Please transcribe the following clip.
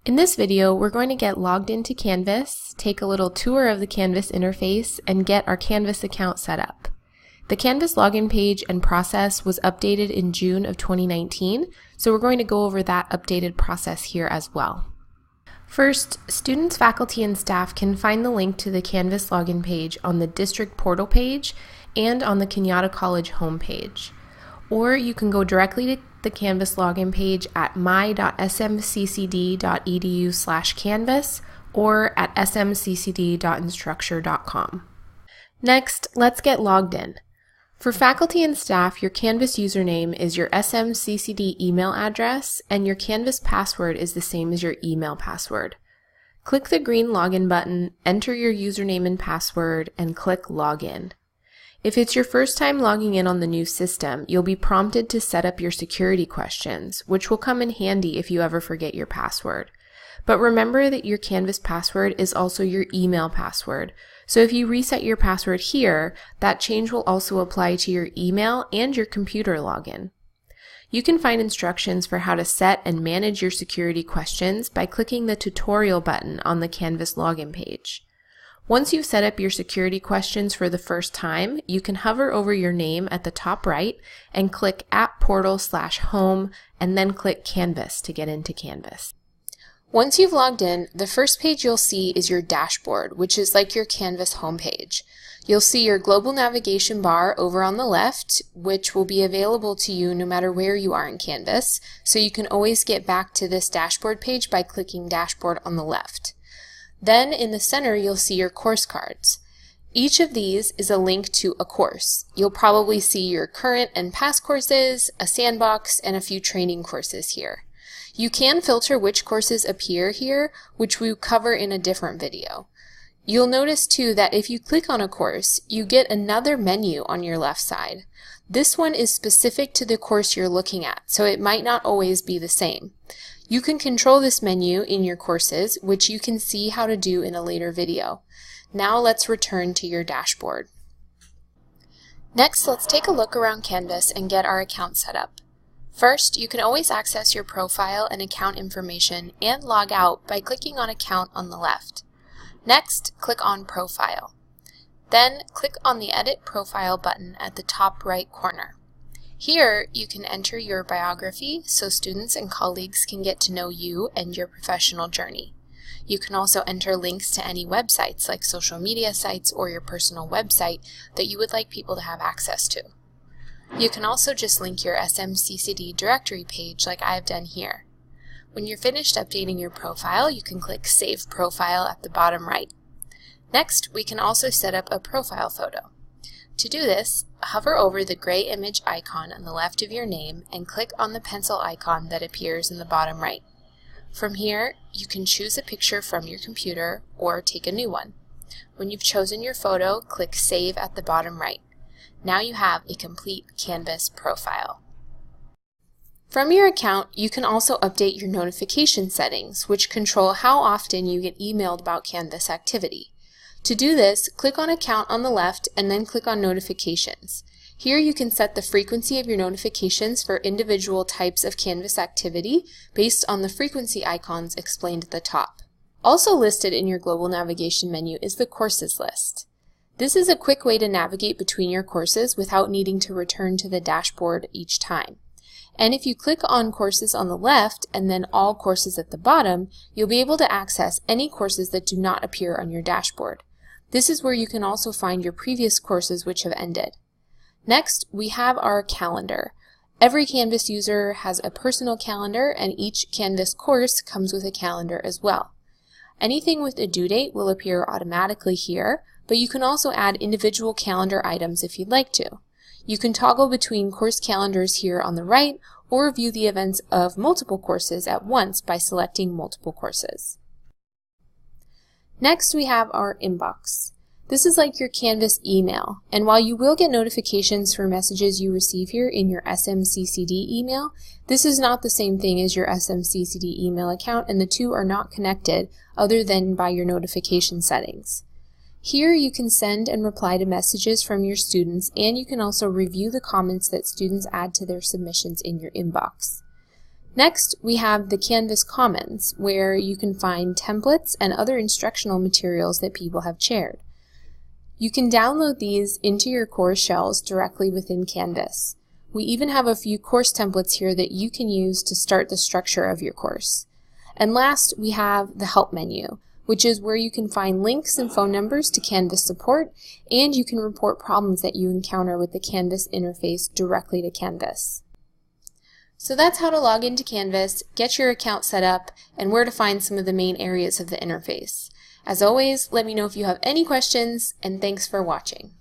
In this video, we're going to get logged into Canvas, take a little tour of the Canvas interface, and get our Canvas account set up. The Canvas login page and process was updated in June of 2019, so we're going to go over that updated process here as well. First, students, faculty, and staff can find the link to the Canvas login page on the district portal page and on the Kenyatta College homepage. Or you can go directly to the Canvas login page at my.smccd.edu/canvas or at smccd.instructure.com. Next, let's get logged in. For faculty and staff, your Canvas username is your SMCCD email address, and your Canvas password is the same as your email password. Click the green login button, enter your username and password, and click Login. If it's your first time logging in on the new system, you'll be prompted to set up your security questions, which will come in handy if you ever forget your password. But remember that your Canvas password is also your email password, so if you reset your password here, that change will also apply to your email and your computer login. You can find instructions for how to set and manage your security questions by clicking the tutorial button on the Canvas login page. Once you've set up your security questions for the first time, you can hover over your name at the top right and click App Portal/Home and then click Canvas to get into Canvas. Once you've logged in, the first page you'll see is your dashboard, which is like your Canvas homepage. You'll see your global navigation bar over on the left, which will be available to you no matter where you are in Canvas, so you can always get back to this dashboard page by clicking Dashboard on the left. Then in the center you'll see your course cards. Each of these is a link to a course. You'll probably see your current and past courses, a sandbox, and a few training courses here. You can filter which courses appear here, which we cover in a different video. You'll notice too that if you click on a course, you get another menu on your left side. This one is specific to the course you're looking at, so it might not always be the same. You can control this menu in your courses, which you can see how to do in a later video. Now let's return to your dashboard. Next, let's take a look around Canvas and get our account set up. First, you can always access your profile and account information and log out by clicking on Account on the left. Next, click on Profile. Then, click on the Edit Profile button at the top right corner. Here, you can enter your biography so students and colleagues can get to know you and your professional journey. You can also enter links to any websites like social media sites or your personal website that you would like people to have access to. You can also just link your SMCCD directory page like I've done here. When you're finished updating your profile, you can click Save Profile at the bottom right. Next, we can also set up a profile photo. To do this, hover over the gray image icon on the left of your name and click on the pencil icon that appears in the bottom right. From here, you can choose a picture from your computer or take a new one. When you've chosen your photo, click Save at the bottom right. Now you have a complete Canvas profile. From your account, you can also update your notification settings, which control how often you get emailed about Canvas activity. To do this, click on Account on the left and then click on Notifications. Here you can set the frequency of your notifications for individual types of Canvas activity based on the frequency icons explained at the top. Also listed in your global navigation menu is the courses list. This is a quick way to navigate between your courses without needing to return to the dashboard each time. And if you click on Courses on the left and then All Courses at the bottom, you'll be able to access any courses that do not appear on your dashboard. This is where you can also find your previous courses which have ended. Next, we have our calendar. Every Canvas user has a personal calendar, and each Canvas course comes with a calendar as well. Anything with a due date will appear automatically here, but you can also add individual calendar items if you'd like to. You can toggle between course calendars here on the right, or view the events of multiple courses at once by selecting multiple courses. Next, we have our inbox. This is like your Canvas email, and while you will get notifications for messages you receive here in your SMCCD email, this is not the same thing as your SMCCD email account, and the two are not connected other than by your notification settings. Here you can send and reply to messages from your students, and you can also review the comments that students add to their submissions in your inbox. Next, we have the Canvas Commons, where you can find templates and other instructional materials that people have shared. You can download these into your course shells directly within Canvas. We even have a few course templates here that you can use to start the structure of your course. And last, we have the Help menu, which is where you can find links and phone numbers to Canvas support, and you can report problems that you encounter with the Canvas interface directly to Canvas. So that's how to log into Canvas, get your account set up, and where to find some of the main areas of the interface. As always, let me know if you have any questions, and thanks for watching.